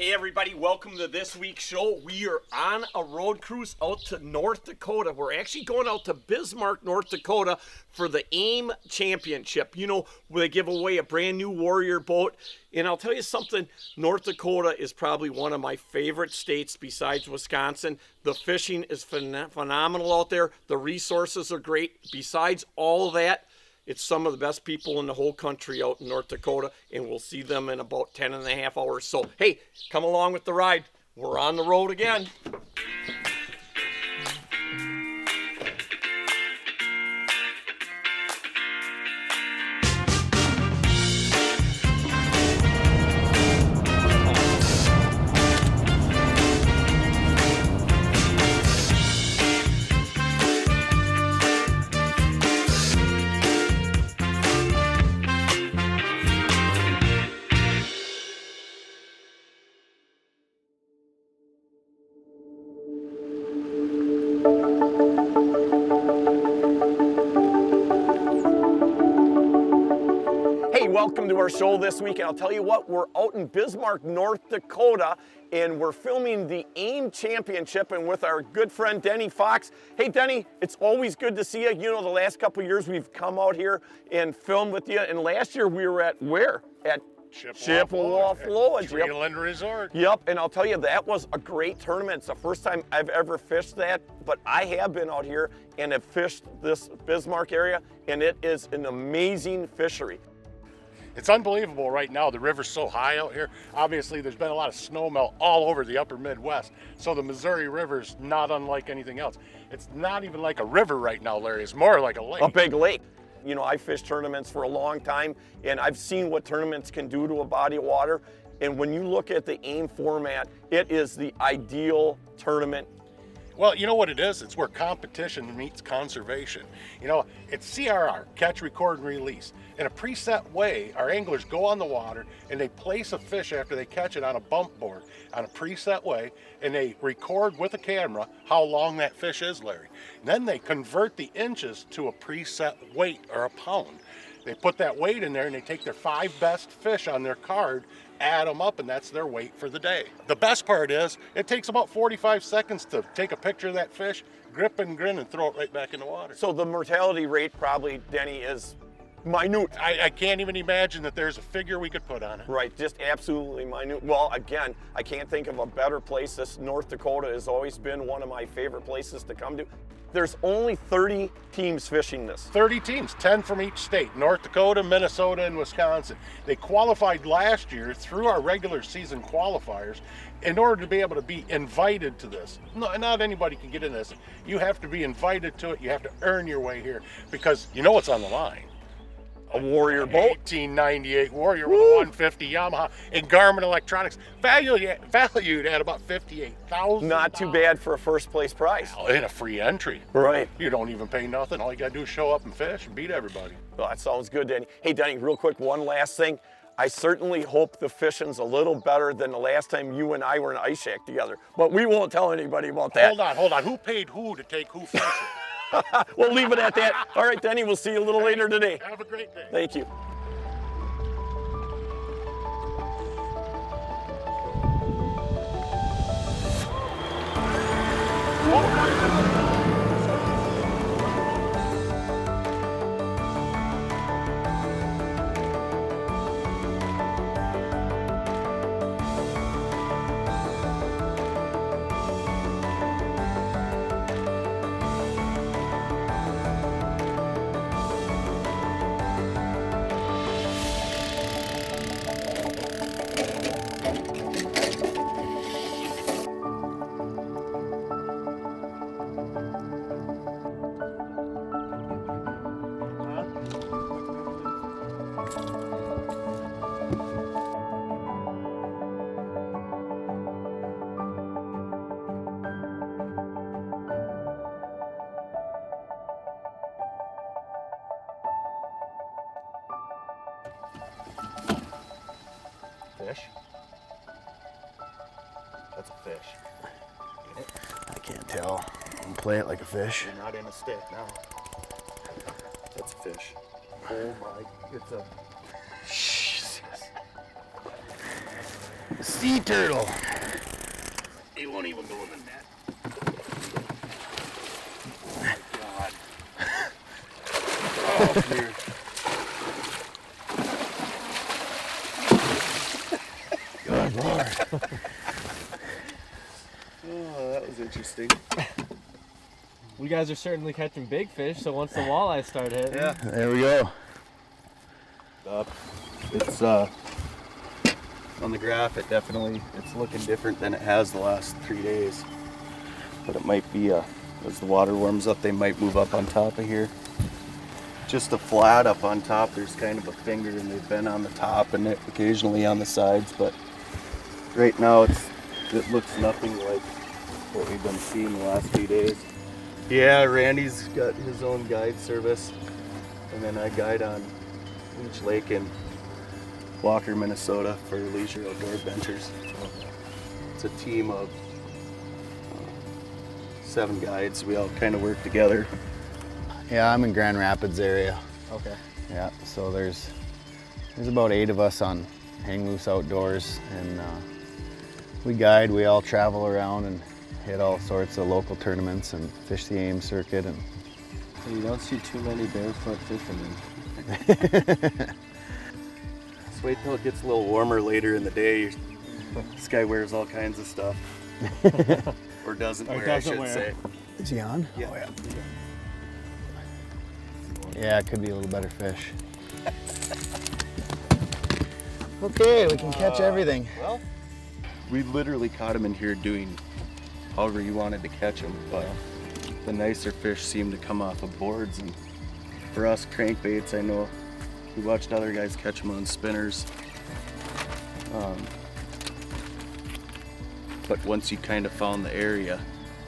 Hey everybody, welcome to this week's show. We are on a road cruise out to North Dakota. We're actually going out to Bismarck, North Dakota for the AIM Championship. You know, where they give away a brand new Warrior boat. And I'll tell you something, North Dakota is probably one of my favorite states besides Wisconsin. The fishing is phenomenal out there. The resources are great. Besides all of that, it's some of the best people in the whole country out in North Dakota, and we'll see them in about 10.5 hours. So, hey, come along with the ride. We're on the road again. Welcome to our show this week, and I'll tell you what, we're out in Bismarck, North Dakota, and we're filming the AIM Championship, and with our good friend Denny Fox. Hey Denny, it's always good to see you. You know, the last couple of years we've come out here and filmed with you, and last year we were at where? At Chippewa Flowage. Treeland Resort. Yep, and I'll tell you, that was a great tournament. It's the first time I've ever fished that, but I have been out here and have fished this Bismarck area, and it is an amazing fishery. It's unbelievable right now. The river's so high out here. Obviously, there's been a lot of snow melt all over the upper Midwest. So the Missouri River's not unlike anything else. It's not even like a river right now, Larry. It's more like a lake. A big lake. You know, I fished tournaments for a long time, and I've seen what tournaments can do to a body of water. And when you look at the AIM format, it is the ideal tournament. Well, you know what it is? It's where competition meets conservation. You know, it's CRR, catch, record, and release. In a preset way, our anglers go on the water and they place a fish after they catch it on a bump board on a preset way, and they record with a camera how long that fish is, Larry. And then they convert the inches to a preset weight or a pound. They put that weight in there and they take their 5 best fish on their card, add them up, and that's their weight for the day. The best part is it takes about 45 seconds to take a picture of that fish, grip and grin, and throw it right back in the water. So the mortality rate probably, Denny, is minute. I can't even imagine that there's a figure we could put on it. Right, just absolutely minute. Well, again, I can't think of a better place. This North Dakota has always been one of my favorite places to come to. There's only 30 teams fishing this. 30 teams, 10 from each state, North Dakota, Minnesota, and Wisconsin. They qualified last year through our regular season qualifiers in order to be able to be invited to this. No, not anybody can get in this. You have to be invited to it. You have to earn your way here because you know what's on the line. A Warrior boat. 1898 Warrior with a 150 Yamaha and Garmin electronics, valued at about $58,000. Not too bad for a first place prize. Well, and a free entry. Right. You don't even pay nothing. All you gotta do is show up and fish and beat everybody. Well, that sounds good, Denny. Hey, Denny, real quick, one last thing. I certainly hope the fishing's a little better than the last time you and I were in an ice shack together, but we won't tell anybody about that. Hold on. Who paid who to take who fishing? We'll leave it at that. All right, Denny, we'll see you a little later today. Have a great day. Thank you. Fish? That's a fish. I can't tell. I'm play it like a fish. You're not in a stick now. That's a fish. Oh my, it's a... Jesus. Sea turtle. He won't even go in the net. God. Oh, dear. Good Lord. Oh, that was interesting. You guys are certainly catching big fish, so once the walleyes start hitting. Yeah. There we go. It's on the graph. It's looking different than it has the last 3 days. But it might be as the water warms up, they might move up on top of here. Just a flat up on top. There's kind of a finger, and they've been on the top and occasionally on the sides. But right now, it looks nothing like what we've been seeing the last few days. Yeah, Randy's got his own guide service, and then I guide on Leech Lake in Walker, Minnesota for Leisure Outdoor Adventures. It's a team of 7 guides. We all kind of work together. Yeah, I'm in Grand Rapids area. Okay. Yeah, so there's about 8 of us on Hang Loose Outdoors, and we guide. We all travel around and hit all sorts of local tournaments and fish the AIM circuit. And You don't see too many barefoot fishermen. Just wait till it gets a little warmer later in the day. This guy wears all kinds of stuff. Or doesn't wear, I should say. is he on? Yeah. Oh, yeah. Yeah, it could be a little better fish. Okay, we can catch everything. Well, we literally caught him in here doing however you wanted to catch him, but the nicer fish seem to come off of boards, and for us crankbaits, I know we watched other guys catch them on spinners. But once you kind of found the area,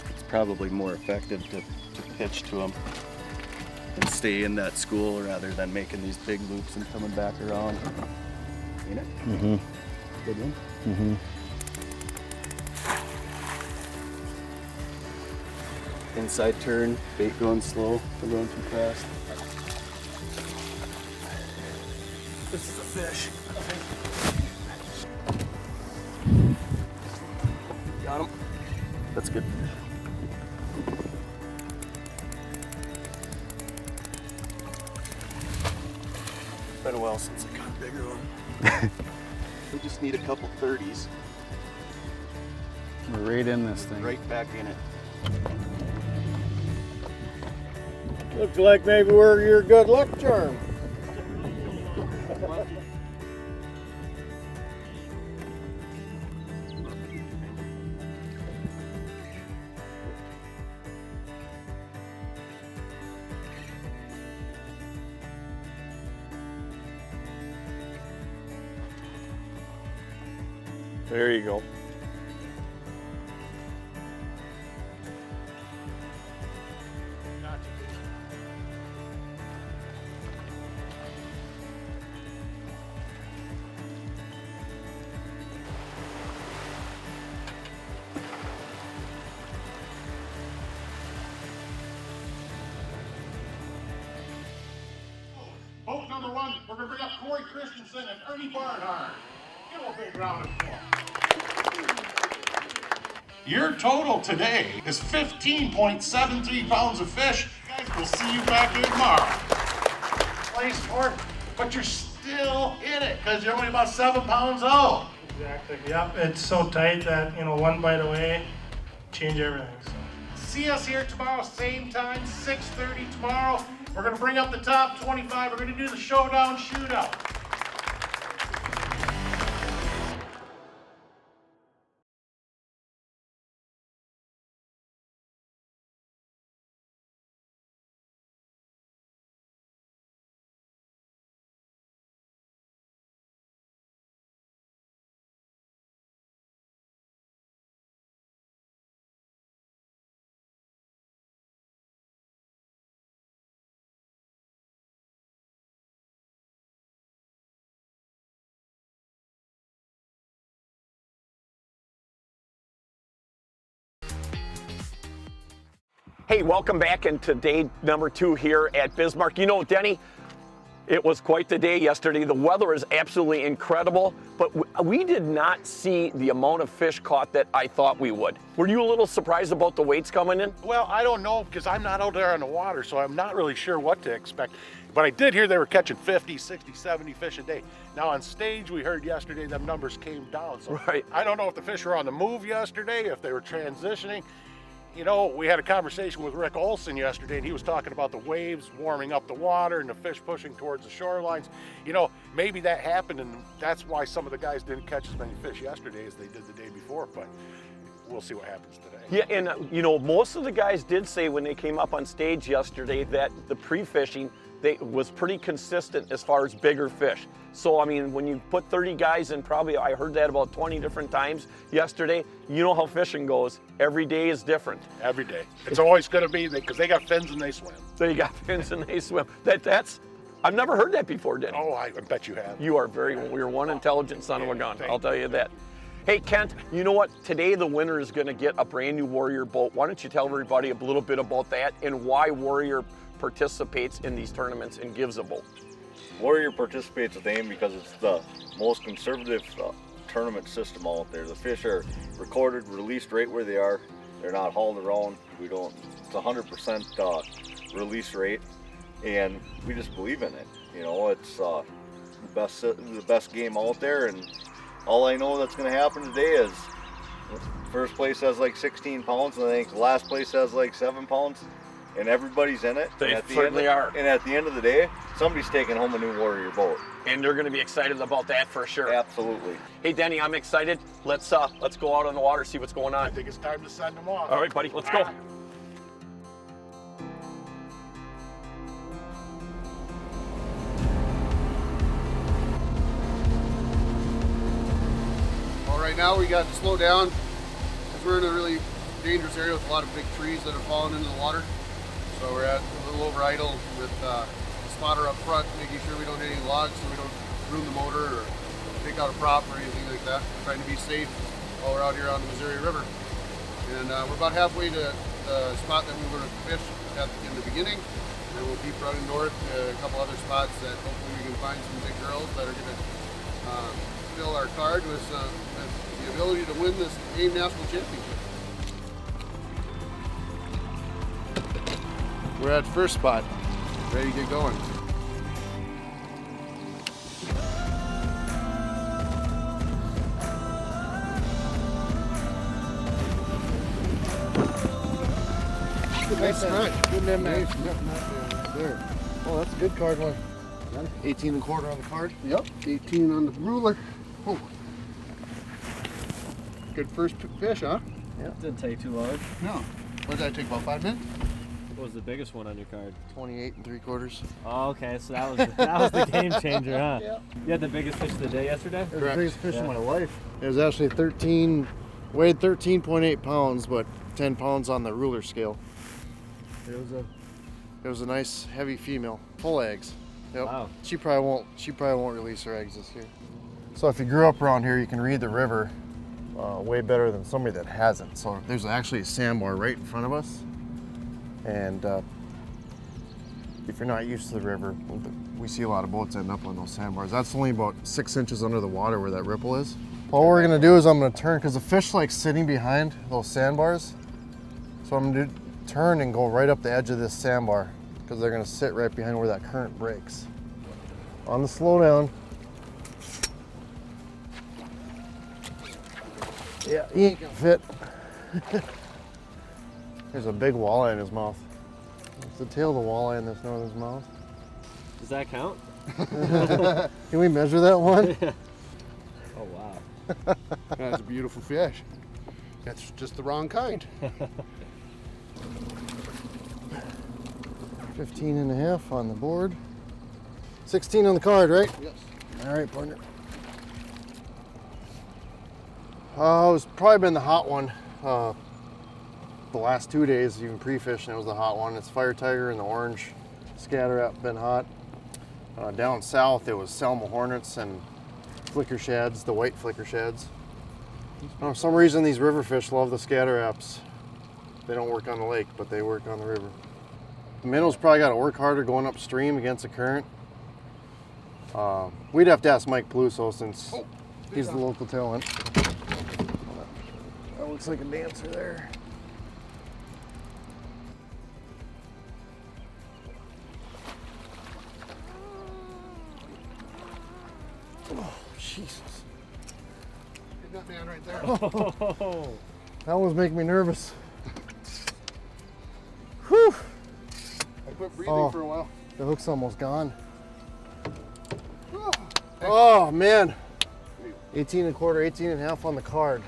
it's probably more effective to pitch to them and stay in that school rather than making these big loops and coming back around. Ain't it? Mm-hmm. Good one. Mm-hmm. Inside turn, bait going slow, we're going too fast. This is a fish. Got him. That's good. Been a while since I caught a bigger one. We just need a couple 30s. We're right in this thing. Right back in it. Looks like maybe we're your good luck charm. There you go. Boat number 1, we're going to bring up Corey Christensen and Ernie Barnhart. Give them a big round of applause. Your total today is 15.73 pounds of fish. Guys, we'll see you back here tomorrow. Place fourth, but you're still in it because you're only about 7 pounds out. Exactly. Yep. It's so tight that one bite away, change everything. So. See us here tomorrow, same time, 6:30 tomorrow. We're going to bring up the top 25. We're going to do the showdown shootout. Hey, welcome back into day number 2 here at Bismarck. You know, Denny, It was quite the day yesterday. The weather is absolutely incredible, but we did not see the amount of fish caught that I thought we would. Were you a little surprised about the weights coming in? Well, I don't know because I'm not out there on the water, so I'm not really sure what to expect. But I did hear they were catching 50, 60, 70 fish a day. Now on stage, we heard yesterday them numbers came down. So Right. I don't know if the fish were on the move yesterday, if they were transitioning. You know, we had a conversation with Rick Olson yesterday, and he was talking about the waves warming up the water and the fish pushing towards the shorelines. You know, maybe that happened, and that's why some of the guys didn't catch as many fish yesterday as they did the day before, but we'll see what happens today. Yeah, and you know, most of the guys did say when they came up on stage yesterday that the pre-fishing was pretty consistent as far as bigger fish. So, I mean, when you put 30 guys in, probably I heard that about 20 different times yesterday. You know how fishing goes. Every day is different. Every day. It's always going to be, because they got fins and they swim. They got fins and they swim. That's, I've never heard that before, Denny. Oh, I bet you have. You are you're one intelligent son of a gun, Thank I'll tell you that. Hey, Kent, you know what? Today the winner is going to get a brand new Warrior boat. Why don't you tell everybody a little bit about that and why Warrior participates in these tournaments and gives a boat? Warrior participates with AIM because it's the most conservative tournament system out there. The fish are recorded, released right where they are. They're not hauled around. It's 100% release rate, and we just believe in it. You know, it's the best game out there, and all I know that's going to happen today is first place has like 16 pounds, and I think last place has like 7 pounds. And everybody's in it. They certainly are. And at the end of the day, somebody's taking home a new Warrior boat. And they're going to be excited about that for sure. Absolutely. Hey, Denny, I'm excited. Let's go out on the water, see what's going I on. think it's time to send them off. All right, buddy, let's go. Well, right now we got to slow down because we're in a really dangerous area with a lot of big trees that have fallen into the water. So we're at a little over idle with the spotter up front, making sure we don't hit any logs so we don't ruin the motor or take out a prop or anything like that. We're trying to be safe while we're out here on the Missouri River. And we're about halfway to the spot that we were to fish in the beginning. And we'll keep running north to a couple other spots that hopefully we can find some big girls that are going to fill our card with the ability to win this AIM National Championship. We're at first spot, ready to get going. Nice snatch. Good man, nice. There. Oh, that's a good card one. 18 and a quarter on the card? Yep, 18 on the ruler. Oh. Good first fish, huh? Yeah. Didn't take too long. No. What did that take, about 5 minutes? What was the biggest one on your card? 28 and 3/4. Oh, okay, so that was the game changer, huh? Yeah. You had the biggest fish of the day yesterday? It was the biggest fish Yeah. of my life. It was actually weighed 13.8 pounds, but 10 pounds on the ruler scale. It was a nice heavy female, full eggs. Yep. Wow. She probably won't release her eggs this year. So if you grew up around here, you can read the river way better than somebody that hasn't. So there's actually a sandbar right in front of us, and if you're not used to the river, we see a lot of boats end up on those sandbars. That's only about 6 inches under the water where that ripple is. Well, what we're gonna do is I'm gonna turn, because the fish like sitting behind those sandbars. So I'm gonna turn and go right up the edge of this sandbar, because they're gonna sit right behind where that current breaks. On the slow down. Yeah, he ain't gonna fit. There's a big walleye in his mouth. It's the tail of the walleye in this nose of his mouth. Does that count? Can we measure that one? Oh, wow. That's a beautiful fish. That's just the wrong kind. 15 and a half on the board. 16 on the card, right? Yes. All right, partner. It's probably been the hot one. The last 2 days, even pre-fishing, it was the hot one. It's Fire Tiger and the orange scatter up been hot. Down south, it was Selma hornets and flicker shads, the white flicker shads. For some reason, these river fish love the scatter apps. They don't work on the lake, but they work on the river. The minnow's probably got to work harder going upstream against the current. We'd have to ask Mike Peluso since he's the local talent. That looks like a dancer there. Oh, Jesus. Hit that man right there. Oh. That one's making me nervous. Whew. I quit breathing for a while. The hook's almost gone. Oh man. 18 and a quarter, 18 and a half on the card.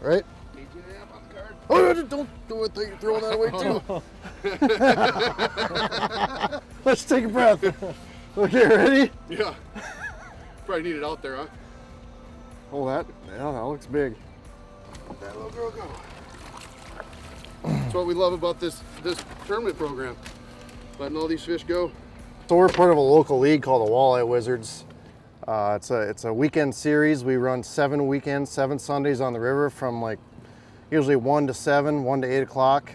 Right? 18 and a half on the card. Oh, don't do it, you're throwing that away too. Let's take a breath. Okay, ready? Yeah. Probably need it out there, huh? Oh, that looks big. Let that little girl go. That's what we love about this tournament program. Letting all these fish go. So we're part of a local league called the Walleye Wizards. It's a weekend series. We run 7 weekends, 7 Sundays on the river from like usually 1 to 7, 1 to 8 o'clock.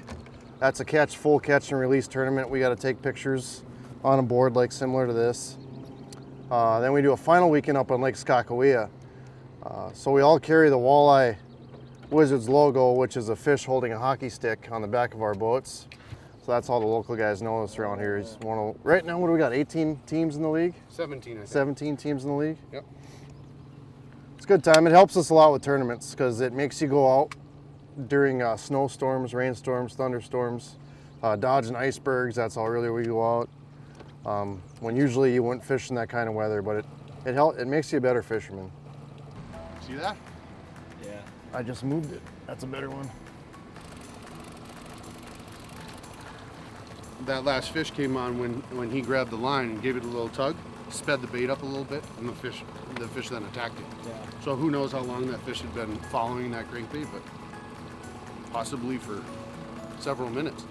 That's a full catch and release tournament. We got to take pictures on a board like similar to this. Then we do a final weekend up on Lake Skakawea. So we all carry the Walleye Wizards logo, which is a fish holding a hockey stick on the back of our boats. So that's all the local guys know us around here. Right now, what do we got, 18 teams in the league? 17, I think. 17 teams in the league? Yep. It's a good time. It helps us a lot with tournaments because it makes you go out during snowstorms, rainstorms, thunderstorms, dodging icebergs. That's all really we go out. When usually you wouldn't fish in that kind of weather, but it makes you a better fisherman. See that? Yeah. I just moved it. That's a better one. That last fish came on when he grabbed the line and gave it a little tug, sped the bait up a little bit, and the fish then attacked it. Yeah. So who knows how long that fish had been following that crankbait, but possibly for several minutes.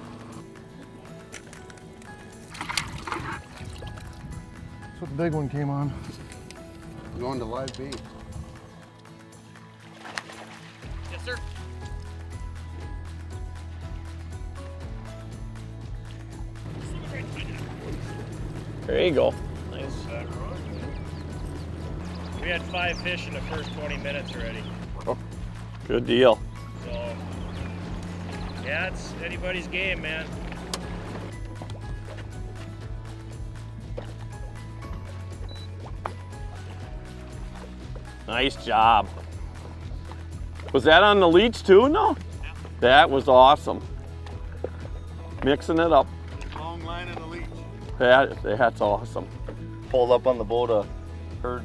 That's what the big one came on. Going to live bait. Yes, sir. There you go. Nice. We had 5 fish in the first 20 minutes already. Oh, good deal. So, yeah, it's anybody's game, man. Nice job. Was that on the leech too? No? That was awesome. Mixing it up. Long line and a leech. That's awesome. Pulled up on the boat, heard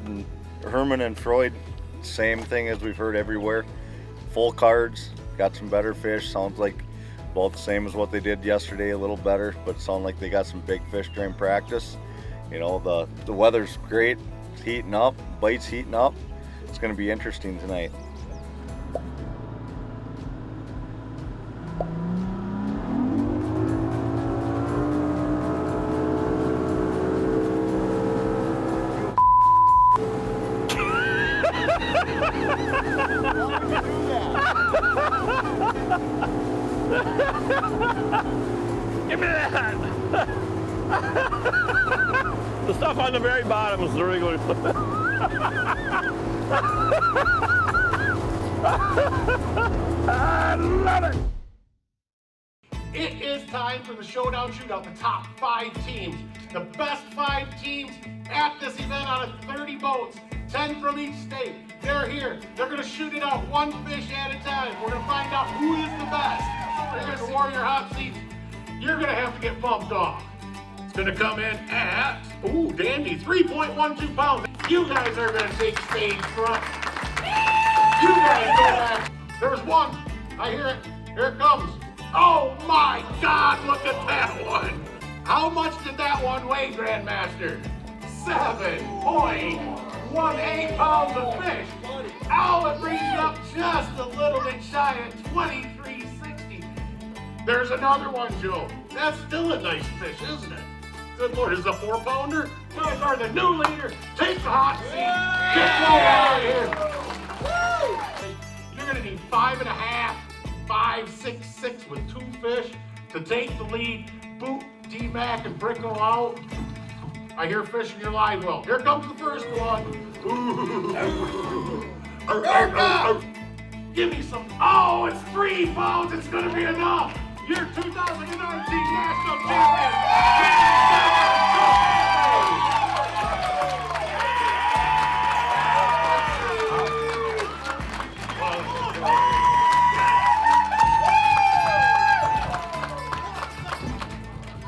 Herman and Freud, same thing as we've heard everywhere. Full cards, got some better fish. Sounds like about the same as what they did yesterday, a little better, but sound like they got some big fish during practice. You know, the weather's great, it's heating up, bites heating up. It's going to be interesting tonight. Give me that! The stuff on the very bottom was really good. I love it! It is time for the Showdown Shootout, the top 5 teams. The best 5 teams at this event out of 30 boats, 10 from each state. They're here. They're going to shoot it out 1 fish at a time. We're going to find out who is the best. Here's the Warrior Hot Seats. You're going to have to get bumped off. It's going to come in at, ooh, dandy, 3.12 pounds. You guys are going to take stage front. You guys go back. There's one. I hear it. Here it comes. Oh my God, look at that one. How much did that one weigh, Grandmaster? 7.18 pounds of fish. Oh, it brings you up just a little bit shy at 23.60. There's another one, Joe. That's still a nice fish, isn't it? Good Lord, is it a 4-pounder? You guys are the new leader. Take the hot seat. Get out of here. You're gonna need 5.5, 5.66 with 2 fish to take the lead. Boot D-Mac and Bricko out. I hear fish in your live well. Here comes the first one. Give me some. Oh, it's 3 pounds. It's going to be enough. Your 2019 national champion.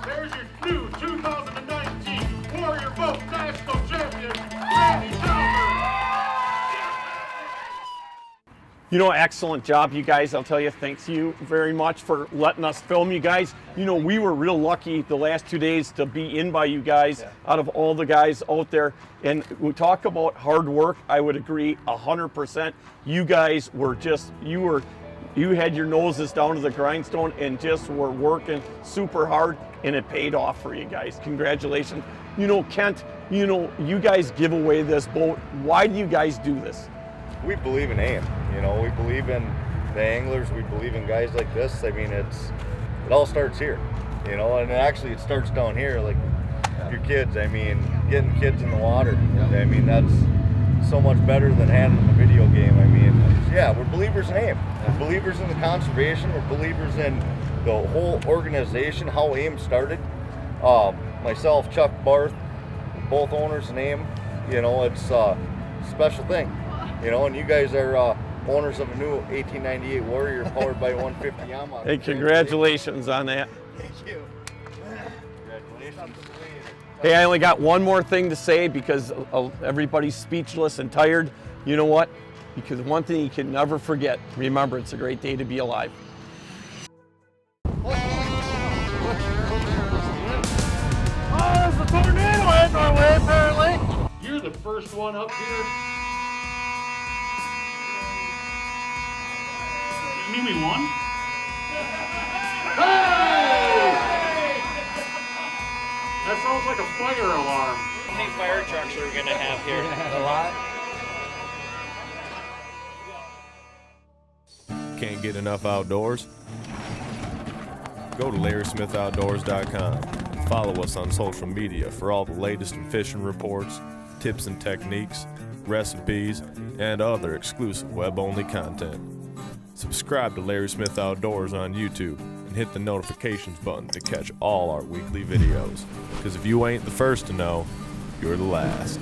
There's your new 2019 Warrior Boat national champion, Randy Shelburne. You know, excellent job, you guys. I'll tell you, thanks you very much for letting us film you guys. You know, we were real lucky the last 2 days to be in by you guys out of all the guys out there. And we talk about hard work. I would agree 100%. You guys were just, you had your noses down to the grindstone and just were working super hard, and it paid off for you guys. Congratulations. You know, Kent, you know, you guys give away this boat. Why do you guys do this? We believe in AIM. You know, we believe in the anglers. We believe in guys like this. I mean, it all starts here. You know, and actually it starts down here, like your kids. I mean, getting kids in the water. I mean, that's so much better than handling a video game. I mean, yeah, we're believers in AIM. We're believers in the conservation. We're believers in the whole organization, how AIM started. Myself, Chuck, Barth, both owners in AIM. You know, it's a special thing. You know, and you guys are owners of a new 1898 Warrior powered by 150 Yamaha. Hey, congratulations on that. Thank you. Congratulations. Hey, I only got one more thing to say because everybody's speechless and tired. You know what? Because one thing you can never forget, remember, it's a great day to be alive. Oh, there's a tornado heading our way, apparently. You're the first one up here. You mean we won? Hey! That sounds like a fire alarm. How many fire trucks are we gonna have here? A lot. Can't get enough outdoors? Go to LarrySmithOutdoors.com and follow us on social media for all the latest in fishing reports, tips and techniques, recipes, and other exclusive web-only content. Subscribe to Larry Smith Outdoors on YouTube and hit the notifications button to catch all our weekly videos. Because if you ain't the first to know, you're the last.